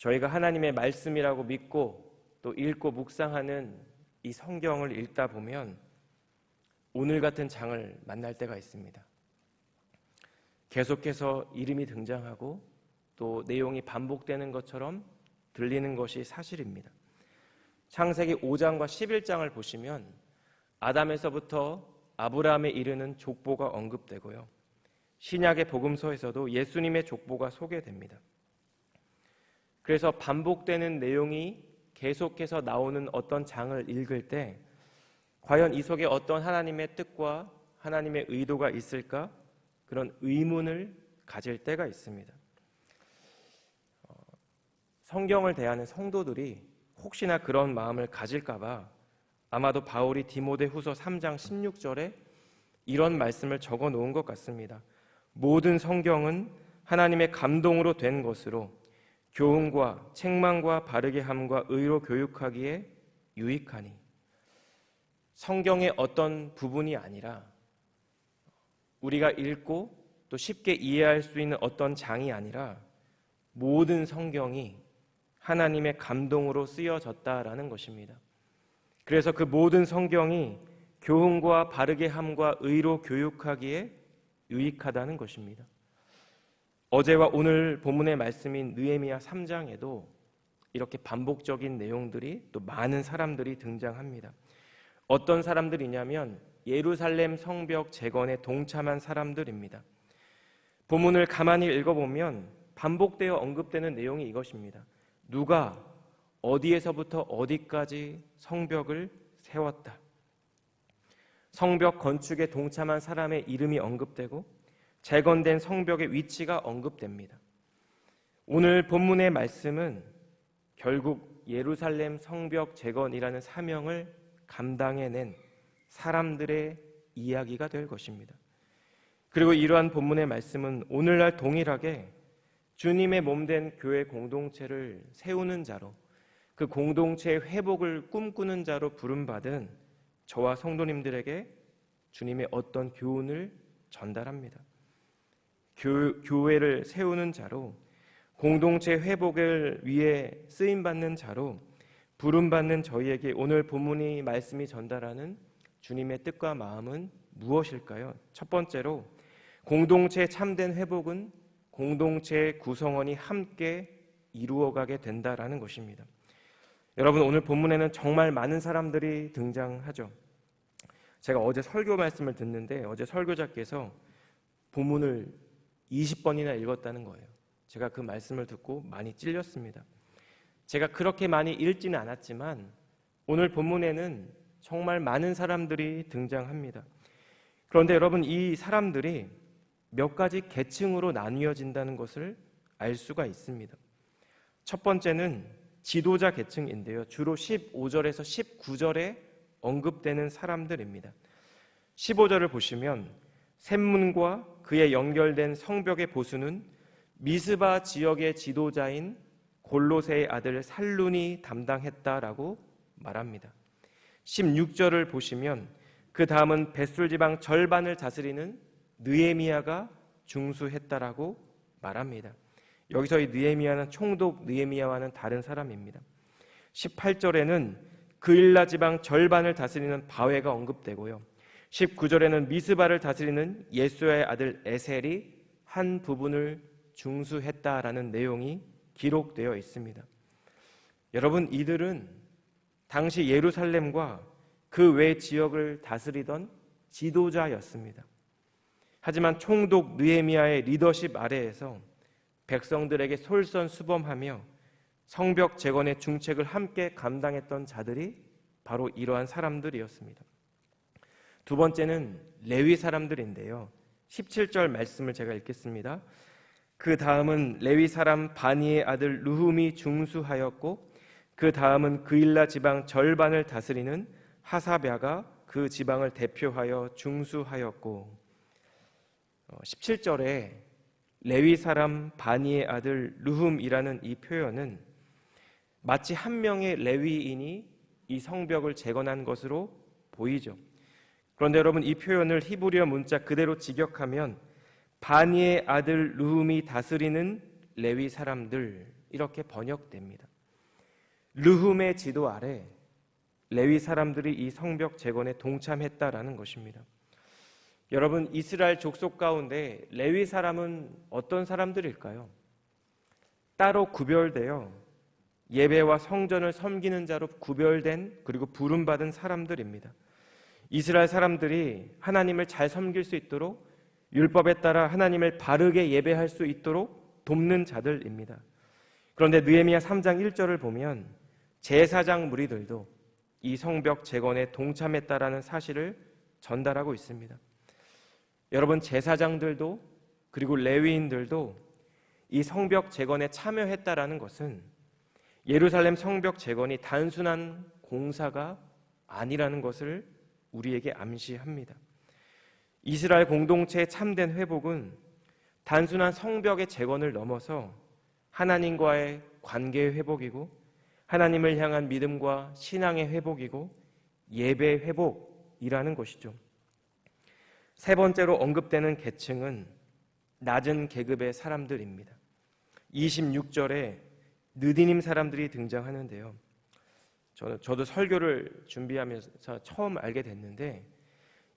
저희가 하나님의 말씀이라고 믿고 또 읽고 묵상하는 이 성경을 읽다 보면 오늘 같은 장을 만날 때가 있습니다. 계속해서 이름이 등장하고 또 내용이 반복되는 것처럼 들리는 것이 사실입니다. 창세기 5장과 11장을 보시면 아담에서부터 아브라함에 이르는 족보가 언급되고요. 신약의 복음서에서도 예수님의 족보가 소개됩니다. 그래서 반복되는 내용이 계속해서 나오는 어떤 장을 읽을 때 과연 이 속에 어떤 하나님의 뜻과 하나님의 의도가 있을까? 그런 의문을 가질 때가 있습니다. 성경을 대하는 성도들이 혹시나 그런 마음을 가질까 봐 아마도 바울이 디모데후서 3장 16절에 이런 말씀을 적어 놓은 것 같습니다. 모든 성경은 하나님의 감동으로 된 것으로 교훈과 책망과 바르게 함과 의로 교육하기에 유익하니. 성경의 어떤 부분이 아니라 우리가 읽고 또 쉽게 이해할 수 있는 어떤 장이 아니라 모든 성경이 하나님의 감동으로 쓰여졌다라는 것입니다. 그래서 그 모든 성경이 교훈과 바르게 함과 의로 교육하기에 유익하다는 것입니다. 어제와 오늘 본문의 말씀인 느헤미야 3장에도 이렇게 반복적인 내용들이 또 많은 사람들이 등장합니다. 어떤 사람들이냐면 예루살렘 성벽 재건에 동참한 사람들입니다. 본문을 가만히 읽어보면 반복되어 언급되는 내용이 이것입니다. 누가 어디에서부터 어디까지 성벽을 세웠다. 성벽 건축에 동참한 사람의 이름이 언급되고 재건된 성벽의 위치가 언급됩니다. 오늘 본문의 말씀은 결국 예루살렘 성벽 재건이라는 사명을 감당해낸 사람들의 이야기가 될 것입니다. 그리고 이러한 본문의 말씀은 오늘날 동일하게 주님의 몸된 교회 공동체를 세우는 자로 그 공동체의 회복을 꿈꾸는 자로 부름받은 저와 성도님들에게 주님의 어떤 교훈을 전달합니다. 교회를 세우는 자로 공동체 회복을 위해 쓰임받는 자로 부름받는 저희에게 오늘 본문이 말씀이 전달하는 주님의 뜻과 마음은 무엇일까요? 첫 번째로 공동체의 참된 회복은 공동체의 구성원이 함께 이루어가게 된다라는 것입니다. 여러분, 오늘 본문에는 정말 많은 사람들이 등장하죠. 제가 어제 설교 말씀을 듣는데 어제 설교자께서 본문을 20번이나 읽었다는 거예요. 제가 그 말씀을 듣고 많이 찔렸습니다. 제가 그렇게 많이 읽지는 않았지만 오늘 본문에는 정말 많은 사람들이 등장합니다. 그런데 여러분, 이 사람들이 몇 가지 계층으로 나뉘어진다는 것을 알 수가 있습니다. 첫 번째는 지도자 계층인데요. 주로 15절에서 19절에 언급되는 사람들입니다. 15절을 보시면 샘문과 그에 연결된 성벽의 보수는 미스바 지역의 지도자인 골로새의 아들 살룬이 담당했다라고 말합니다. 16절을 보시면 그 다음은 벳술 지방 절반을 다스리는 느헤미야가 중수했다라고 말합니다. 여기서 이 느헤미야는 총독 느헤미야와는 다른 사람입니다. 18절에는 그일라 지방 절반을 다스리는 바웨가 언급되고요. 19절에는 미스바를 다스리는 예수야의 아들 에셀이 한 부분을 중수했다라는 내용이 기록되어 있습니다. 여러분, 이들은 당시 예루살렘과 그 외 지역을 다스리던 지도자였습니다. 하지만 총독 느헤미야의 리더십 아래에서 백성들에게 솔선수범하며 성벽 재건의 중책을 함께 감당했던 자들이 바로 이러한 사람들이었습니다. 두 번째는 레위 사람들인데요. 17절 말씀을 제가 읽겠습니다. 그 다음은 레위 사람 바니의 아들 르훔이 중수하였고 그 다음은 그일라 지방 절반을 다스리는 하사랴가 그 지방을 대표하여 중수하였고 17절에 레위 사람 바니의 아들 르훔이라는 이 표현은 마치 한 명의 레위인이 이 성벽을 재건한 것으로 보이죠. 그런데 여러분, 이 표현을 히브리어 문자 그대로 직역하면 바니의 아들 르훔이 다스리는 레위 사람들 이렇게 번역됩니다. 르훔의 지도 아래 레위 사람들이 이 성벽 재건에 동참했다라는 것입니다. 여러분, 이스라엘 족속 가운데 레위 사람은 어떤 사람들일까요? 따로 구별되어 예배와 성전을 섬기는 자로 구별된 그리고 부름받은 사람들입니다. 이스라엘 사람들이 하나님을 잘 섬길 수 있도록 율법에 따라 하나님을 바르게 예배할 수 있도록 돕는 자들입니다. 그런데 느헤미야 3장 1절을 보면 제사장 무리들도 이 성벽 재건에 동참했다라는 사실을 전달하고 있습니다. 여러분, 제사장들도 그리고 레위인들도 이 성벽 재건에 참여했다라는 것은 예루살렘 성벽 재건이 단순한 공사가 아니라는 것을 우리에게 암시합니다. 이스라엘 공동체의 참된 회복은 단순한 성벽의 재건을 넘어서 하나님과의 관계의 회복이고 하나님을 향한 믿음과 신앙의 회복이고 예배의 회복이라는 것이죠. 세 번째로 언급되는 계층은 낮은 계급의 사람들입니다. 26절에 느디님 사람들이 등장하는데요. 저도 설교를 준비하면서 처음 알게 됐는데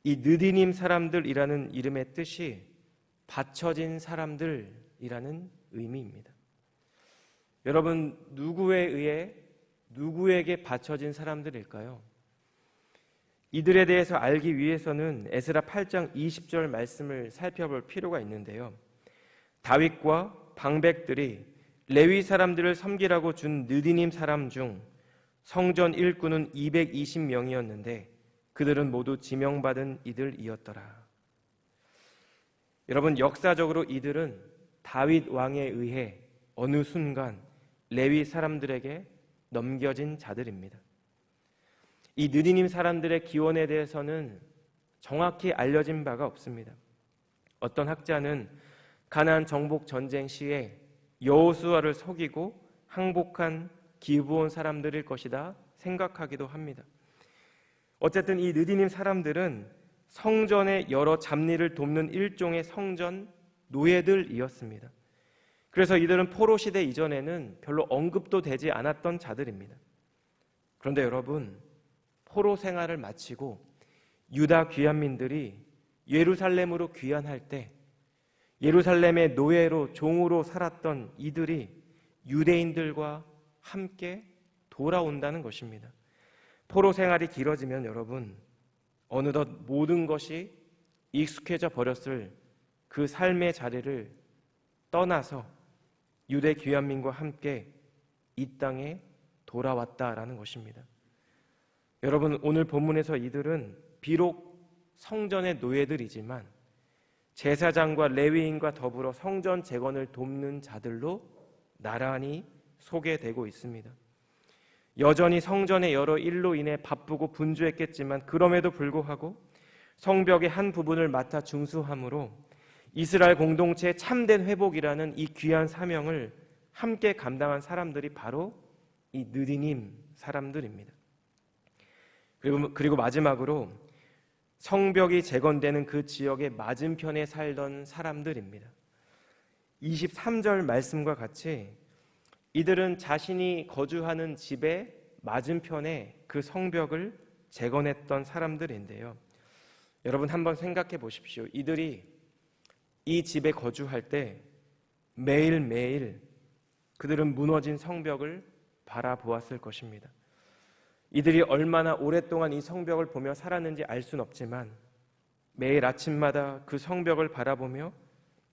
이 느디님 사람들이라는 이름의 뜻이 받쳐진 사람들이라는 의미입니다. 여러분, 누구에 의해 누구에게 받쳐진 사람들일까요? 이들에 대해서 알기 위해서는 에스라 8장 20절 말씀을 살펴볼 필요가 있는데요. 다윗과 방백들이 레위 사람들을 섬기라고 준 느디님 사람 중 성전 일꾼은 220명이었는데 그들은 모두 지명받은 이들이었더라. 여러분, 역사적으로 이들은 다윗 왕에 의해 어느 순간 레위 사람들에게 넘겨진 자들입니다. 이 느디님 사람들의 기원에 대해서는 정확히 알려진 바가 없습니다. 어떤 학자는 가나안 정복 전쟁 시에 여호수아를 속이고 항복한 기브온 사람들일 것이다 생각하기도 합니다. 어쨌든 이 느디님 사람들은 성전의 여러 잡일을 돕는 일종의 성전 노예들이었습니다. 그래서 이들은 포로 시대 이전에는 별로 언급도 되지 않았던 자들입니다. 그런데 여러분, 포로 생활을 마치고 유다 귀환민들이 예루살렘으로 귀환할 때 예루살렘의 노예로 종으로 살았던 이들이 유대인들과 함께 돌아온다는 것입니다. 포로 생활이 길어지면 여러분, 어느덧 모든 것이 익숙해져 버렸을 그 삶의 자리를 떠나서 유대 귀환민과 함께 이 땅에 돌아왔다라는 것입니다. 여러분, 오늘 본문에서 이들은 비록 성전의 노예들이지만 제사장과 레위인과 더불어 성전 재건을 돕는 자들로 나란히 소개되고 있습니다. 여전히 성전의 여러 일로 인해 바쁘고 분주했겠지만 그럼에도 불구하고 성벽의 한 부분을 맡아 중수함으로 이스라엘 공동체의 참된 회복이라는 이 귀한 사명을 함께 감당한 사람들이 바로 이 느디님 사람들입니다. 그리고 마지막으로 성벽이 재건되는 그 지역의 맞은편에 살던 사람들입니다. 23절 말씀과 같이 이들은 자신이 거주하는 집의 맞은편에 그 성벽을 재건했던 사람들인데요. 여러분, 한번 생각해 보십시오. 이들이 이 집에 거주할 때 매일매일 그들은 무너진 성벽을 바라보았을 것입니다. 이들이 얼마나 오랫동안 이 성벽을 보며 살았는지 알 수는 없지만 매일 아침마다 그 성벽을 바라보며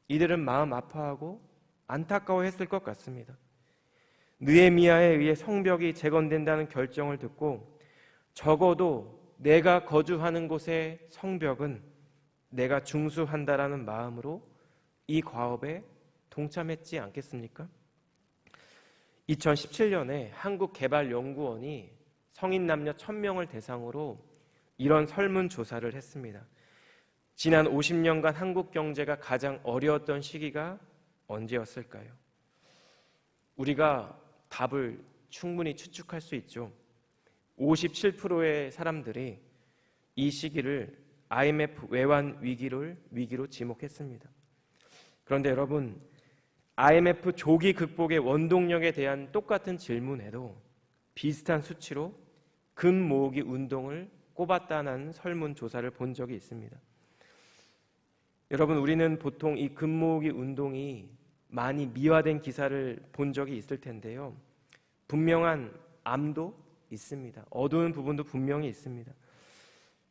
이들은 마음 아파하고 안타까워했을 것 같습니다. 느헤미야에 의해 성벽이 재건된다는 결정을 듣고 적어도 내가 거주하는 곳의 성벽은 내가 중수한다라는 마음으로 이 과업에 동참했지 않겠습니까? 2017년에 한국개발연구원이 성인 남녀 1000명을 대상으로 이런 설문조사를 했습니다. 지난 50년간 한국 경제가 가장 어려웠던 시기가 언제였을까요? 우리가 답을 충분히 추측할 수 있죠. 57%의 사람들이 이 시기를 IMF 외환 위기로 지목했습니다. 그런데 여러분, IMF 조기 극복의 원동력에 대한 똑같은 질문에도 비슷한 수치로 금 모으기 운동을 꼽았다는 설문조사를 본 적이 있습니다. 여러분, 우리는 보통 이 금 모으기 운동이 많이 미화된 기사를 본 적이 있을 텐데요. 분명한 암도 있습니다. 어두운 부분도 분명히 있습니다.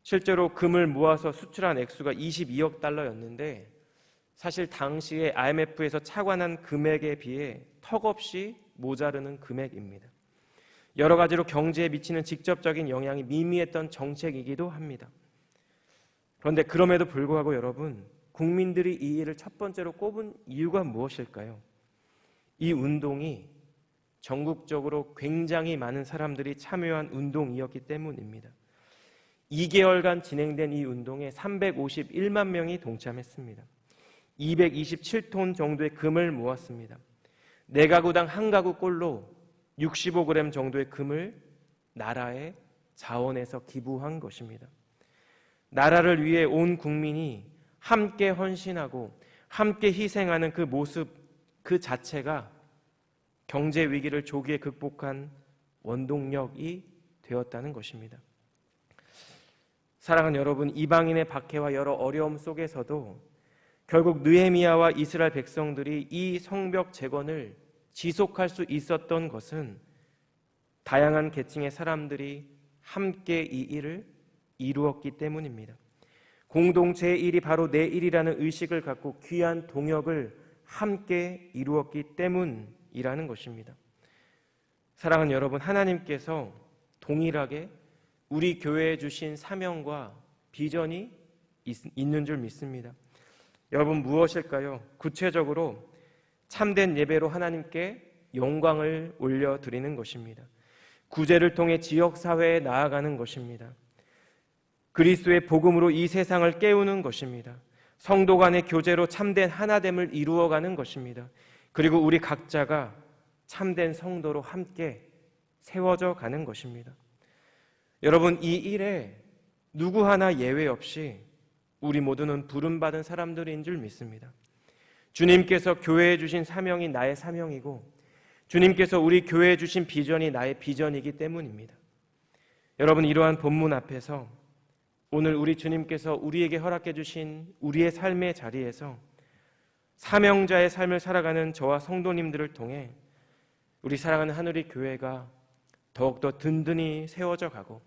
실제로 금을 모아서 수출한 액수가 22억 달러였는데 사실 당시에 IMF에서 착안한 금액에 비해 턱없이 모자르는 금액입니다. 여러 가지로 경제에 미치는 직접적인 영향이 미미했던 정책이기도 합니다. 그런데 그럼에도 불구하고 여러분, 국민들이 이 일을 첫 번째로 꼽은 이유가 무엇일까요? 이 운동이 전국적으로 굉장히 많은 사람들이 참여한 운동이었기 때문입니다. 2개월간 진행된 이 운동에 351만 명이 동참했습니다. 227톤 정도의 금을 모았습니다. 4가구당 1가구 꼴로 65g 정도의 금을 나라의 자원에서 기부한 것입니다. 나라를 위해 온 국민이 함께 헌신하고 함께 희생하는 그 모습 그 자체가 경제 위기를 조기에 극복한 원동력이 되었다는 것입니다. 사랑하는 여러분, 이방인의 박해와 여러 어려움 속에서도 결국 느헤미야와 이스라엘 백성들이 이 성벽 재건을 지속할 수 있었던 것은 다양한 계층의 사람들이 함께 이 일을 이루었기 때문입니다. 공동체의 일이 바로 내 일이라는 의식을 갖고 귀한 동역을 함께 이루었기 때문이라는 것입니다. 사랑하는 여러분, 하나님께서 동일하게 우리 교회에 주신 사명과 비전이 있는 줄 믿습니다. 여러분, 무엇일까요? 구체적으로 참된 예배로 하나님께 영광을 올려드리는 것입니다. 구제를 통해 지역사회에 나아가는 것입니다. 그리스도의 복음으로 이 세상을 깨우는 것입니다. 성도 간의 교제로 참된 하나됨을 이루어가는 것입니다. 그리고 우리 각자가 참된 성도로 함께 세워져 가는 것입니다. 여러분, 이 일에 누구 하나 예외 없이 우리 모두는 부름받은 사람들인 줄 믿습니다. 주님께서 교회에 주신 사명이 나의 사명이고 주님께서 우리 교회에 주신 비전이 나의 비전이기 때문입니다. 여러분, 이러한 본문 앞에서 오늘 우리 주님께서 우리에게 허락해 주신 우리의 삶의 자리에서 사명자의 삶을 살아가는 저와 성도님들을 통해 우리 사랑하는 하늘의 교회가 더욱더 든든히 세워져 가고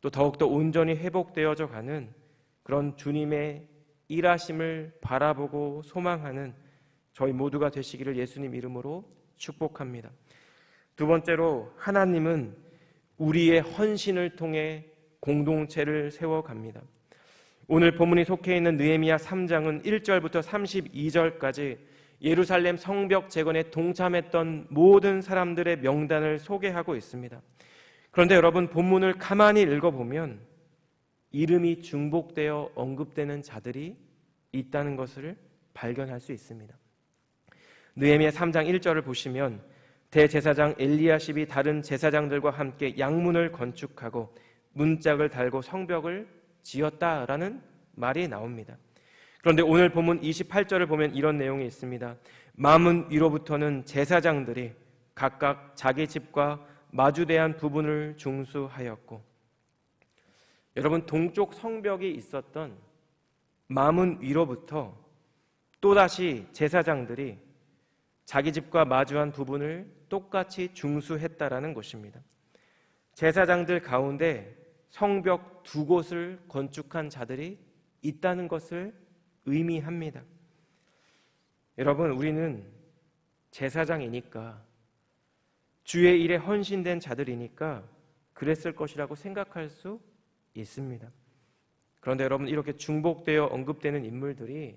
또 더욱더 온전히 회복되어져 가는 그런 주님의 일하심을 바라보고 소망하는 저희 모두가 되시기를 예수님 이름으로 축복합니다. 두 번째로, 하나님은 우리의 헌신을 통해 공동체를 세워갑니다. 오늘 본문이 속해 있는 느헤미야 3장은 1절부터 32절까지 예루살렘 성벽 재건에 동참했던 모든 사람들의 명단을 소개하고 있습니다. 그런데 여러분, 본문을 가만히 읽어보면 이름이 중복되어 언급되는 자들이 있다는 것을 발견할 수 있습니다. 느헤미야 3장 1절을 보시면 대제사장 엘리야십이 다른 제사장들과 함께 양문을 건축하고 문짝을 달고 성벽을 지었다라는 말이 나옵니다. 그런데 오늘 본문 28절을 보면 이런 내용이 있습니다. 마문 위로부터는 제사장들이 각각 자기 집과 마주대한 부분을 중수하였고, 여러분, 동쪽 성벽이 있었던 마문 위로부터 또다시 제사장들이 자기 집과 마주한 부분을 똑같이 중수했다라는 것입니다. 제사장들 가운데 성벽 2곳을 건축한 자들이 있다는 것을 의미합니다. 여러분, 우리는 제사장이니까 주의 일에 헌신된 자들이니까 그랬을 것이라고 생각할 수 있습니다. 그런데 여러분, 이렇게 중복되어 언급되는 인물들이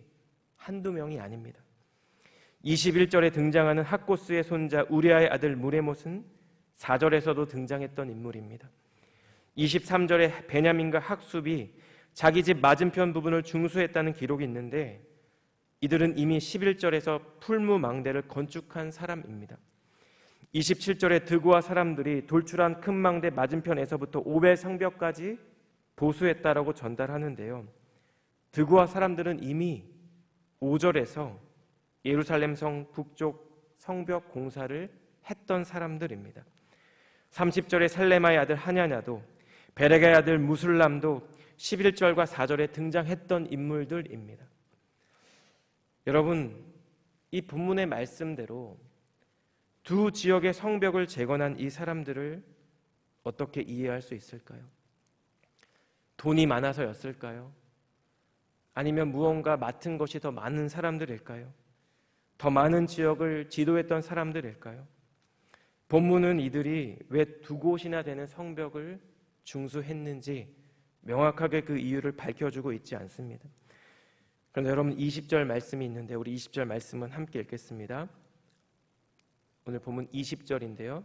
한두 명이 아닙니다. 21절에 등장하는 학고스의 손자 우리아의 아들 무레못은 4절에서도 등장했던 인물입니다. 23절에 베냐민과 학숲이 자기 집 맞은편 부분을 중수했다는 기록이 있는데 이들은 이미 11절에서 풀무망대를 건축한 사람입니다. 27절에 드고와 사람들이 돌출한 큰 망대 맞은편에서부터 오벨 성벽까지 보수했다라고 전달하는데요. 드고와 사람들은 이미 5절에서 예루살렘 성 북쪽 성벽 공사를 했던 사람들입니다. 30절에 살레마의 아들 하냐냐도 베레가의 아들 무술람도 11절과 4절에 등장했던 인물들입니다. 여러분, 이 본문의 말씀대로 두 지역의 성벽을 재건한 이 사람들을 어떻게 이해할 수 있을까요? 돈이 많아서였을까요? 아니면 무언가 맡은 것이 더 많은 사람들일까요? 더 많은 지역을 지도했던 사람들일까요? 본문은 이들이 왜 두 곳이나 되는 성벽을 중수했는지 명확하게 그 이유를 밝혀주고 있지 않습니다. 그런데 여러분 20절 말씀이 있는데 우리 20절 말씀은 함께 읽겠습니다. 오늘 본문 20절인데요.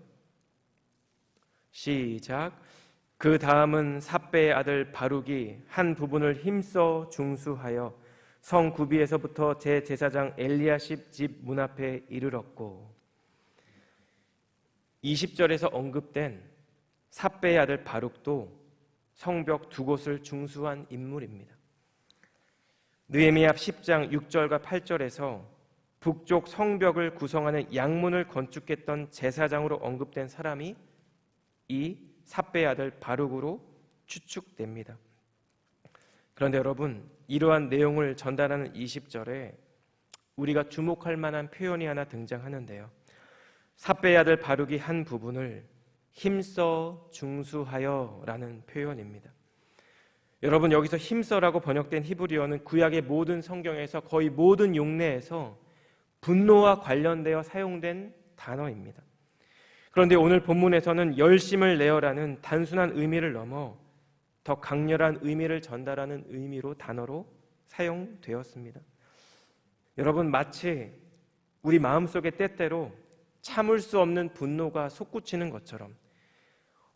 시작. 그 다음은 삽배의 아들 바룩이 한 부분을 힘써 중수하여 성 구비에서부터 제제사장 엘리야십 집 문 앞에 이르렀고, 20절에서 언급된 삽배의 아들 바룩도 성벽 두 곳을 중수한 인물입니다. 느헤미야 10장 6절과 8절에서 북쪽 성벽을 구성하는 양문을 건축했던 제사장으로 언급된 사람이 이 삽배의 아들 바룩으로 추측됩니다. 그런데 여러분, 이러한 내용을 전달하는 20절에 우리가 주목할 만한 표현이 하나 등장하는데요. 삽배의 아들 바룩이 한 부분을 힘써 중수하여 라는 표현입니다. 여러분, 여기서 힘써라고 번역된 히브리어는 구약의 모든 성경에서 거의 모든 용례에서 분노와 관련되어 사용된 단어입니다. 그런데 오늘 본문에서는 열심을 내어라는 단순한 의미를 넘어 더 강렬한 의미를 전달하는 의미로 단어로 사용되었습니다. 여러분, 마치 우리 마음속에 때때로 참을 수 없는 분노가 솟구치는 것처럼,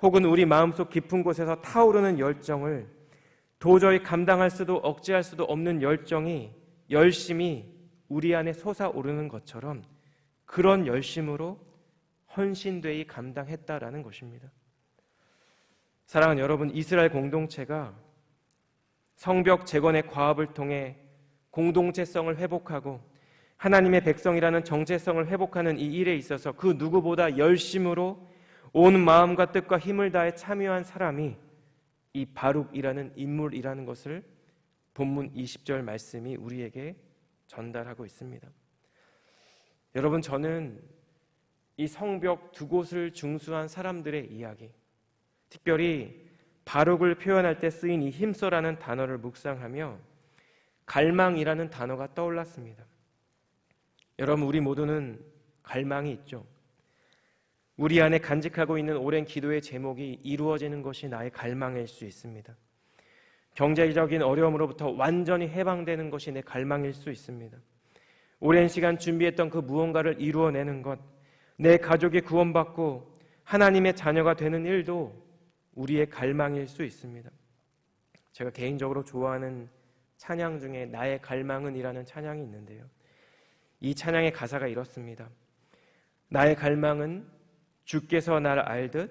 혹은 우리 마음속 깊은 곳에서 타오르는 열정을 도저히 감당할 수도 억제할 수도 없는 열심이 우리 안에 솟아오르는 것처럼 그런 열심으로 헌신되이 감당했다라는 것입니다. 사랑하는 여러분, 이스라엘 공동체가 성벽 재건의 과업을 통해 공동체성을 회복하고 하나님의 백성이라는 정체성을 회복하는 이 일에 있어서 그 누구보다 열심으로 온 마음과 뜻과 힘을 다해 참여한 사람이 이 바룩이라는 인물이라는 것을 본문 20절 말씀이 우리에게 전달하고 있습니다. 여러분, 저는 이 성벽 두 곳을 중수한 사람들의 이야기, 특별히 바룩을 표현할 때 쓰인 이 힘써라는 단어를 묵상하며 갈망이라는 단어가 떠올랐습니다. 여러분, 우리 모두는 갈망이 있죠. 우리 안에 간직하고 있는 오랜 기도의 제목이 이루어지는 것이 나의 갈망일 수 있습니다. 경제적인 어려움으로부터 완전히 해방되는 것이 내 갈망일 수 있습니다. 오랜 시간 준비했던 그 무언가를 이루어내는 것, 내 가족이 구원받고 하나님의 자녀가 되는 일도 우리의 갈망일 수 있습니다. 제가 개인적으로 좋아하는 찬양 중에 나의 갈망은 이라는 찬양이 있는데요. 이 찬양의 가사가 이렇습니다. 나의 갈망은 주께서 나를 알듯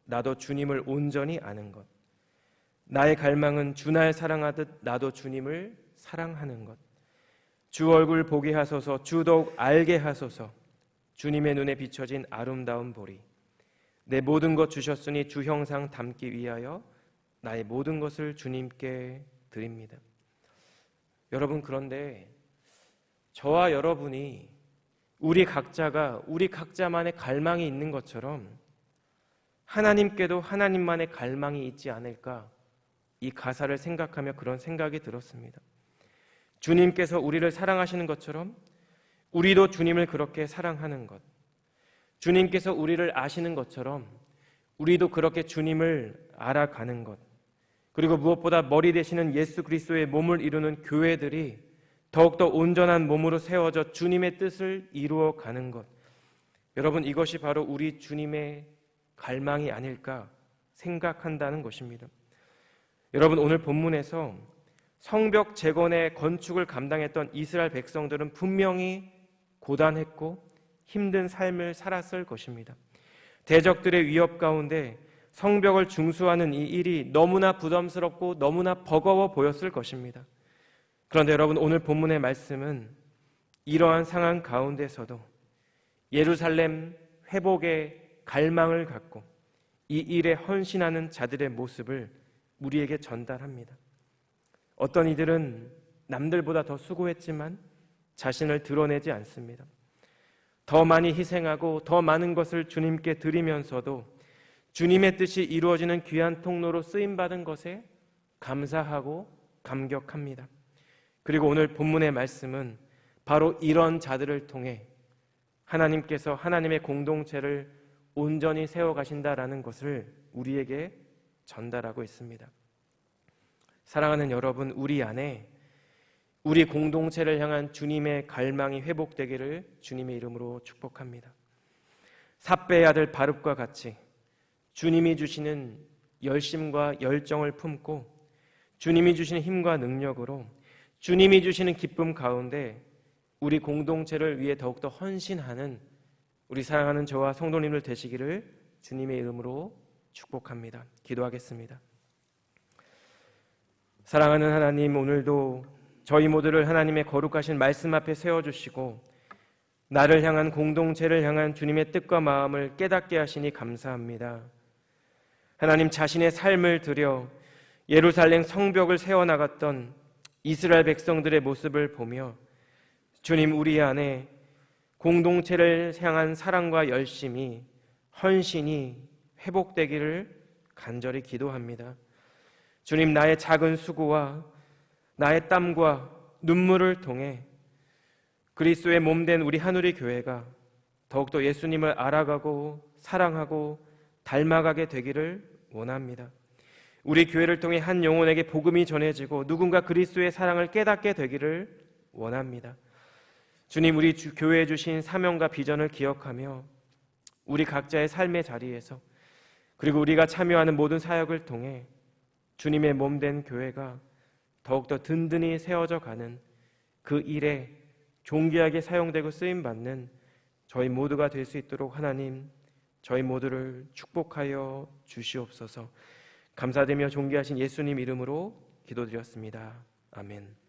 나도 주님을 온전히 아는 것. 나의 갈망은 주 날 사랑하듯 나도 주님을 사랑하는 것. 주 얼굴 보게 하소서, 주 더욱 알게 하소서. 주님의 눈에 비춰진 아름다운 보리. 내 모든 것 주셨으니 주 형상 담기 위하여 나의 모든 것을 주님께 드립니다. 여러분, 그런데 저와 여러분이 우리 각자만의 갈망이 있는 것처럼 하나님께도 하나님만의 갈망이 있지 않을까, 이 가사를 생각하며 그런 생각이 들었습니다. 주님께서 우리를 사랑하시는 것처럼 우리도 주님을 그렇게 사랑하는 것, 주님께서 우리를 아시는 것처럼 우리도 그렇게 주님을 알아가는 것, 그리고 무엇보다 머리 되시는 예수 그리스도의 몸을 이루는 교회들이 더욱더 온전한 몸으로 세워져 주님의 뜻을 이루어가는 것, 여러분, 이것이 바로 우리 주님의 갈망이 아닐까 생각한다는 것입니다. 여러분, 오늘 본문에서 성벽 재건의 건축을 감당했던 이스라엘 백성들은 분명히 고단했고 힘든 삶을 살았을 것입니다. 대적들의 위협 가운데 성벽을 중수하는 이 일이 너무나 부담스럽고 너무나 버거워 보였을 것입니다. 그런데 여러분, 오늘 본문의 말씀은 이러한 상황 가운데서도 예루살렘 회복의 갈망을 갖고 이 일에 헌신하는 자들의 모습을 우리에게 전달합니다. 어떤 이들은 남들보다 더 수고했지만 자신을 드러내지 않습니다. 더 많이 희생하고 더 많은 것을 주님께 드리면서도 주님의 뜻이 이루어지는 귀한 통로로 쓰임받은 것에 감사하고 감격합니다. 그리고 오늘 본문의 말씀은 바로 이런 자들을 통해 하나님께서 하나님의 공동체를 온전히 세워가신다라는 것을 우리에게 전달하고 있습니다. 사랑하는 여러분, 우리 안에 우리 공동체를 향한 주님의 갈망이 회복되기를 주님의 이름으로 축복합니다. 삽배의 아들 바룹과 같이 주님이 주시는 열심과 열정을 품고 주님이 주시는 힘과 능력으로 주님이 주시는 기쁨 가운데 우리 공동체를 위해 더욱더 헌신하는 우리 사랑하는 저와 성도님들 되시기를 주님의 이름으로 축복합니다. 기도하겠습니다. 사랑하는 하나님, 오늘도 저희 모두를 하나님의 거룩하신 말씀 앞에 세워주시고 나를 향한 공동체를 향한 주님의 뜻과 마음을 깨닫게 하시니 감사합니다. 하나님, 자신의 삶을 들여 예루살렘 성벽을 세워나갔던 이스라엘 백성들의 모습을 보며 주님, 우리 안에 공동체를 향한 사랑과 열심이, 헌신이 회복되기를 간절히 기도합니다. 주님, 나의 작은 수고와 나의 땀과 눈물을 통해 그리스도의 몸된 우리 한우리 교회가 더욱더 예수님을 알아가고 사랑하고 닮아가게 되기를 원합니다. 우리 교회를 통해 한 영혼에게 복음이 전해지고 누군가 그리스도의 사랑을 깨닫게 되기를 원합니다. 주님, 우리 교회에 주신 사명과 비전을 기억하며 우리 각자의 삶의 자리에서 그리고 우리가 참여하는 모든 사역을 통해 주님의 몸된 교회가 더욱더 든든히 세워져 가는 그 일에 존귀하게 사용되고 쓰임받는 저희 모두가 될 수 있도록 하나님, 저희 모두를 축복하여 주시옵소서. 감사드리며 존귀하신 예수님 이름으로 기도드렸습니다. 아멘.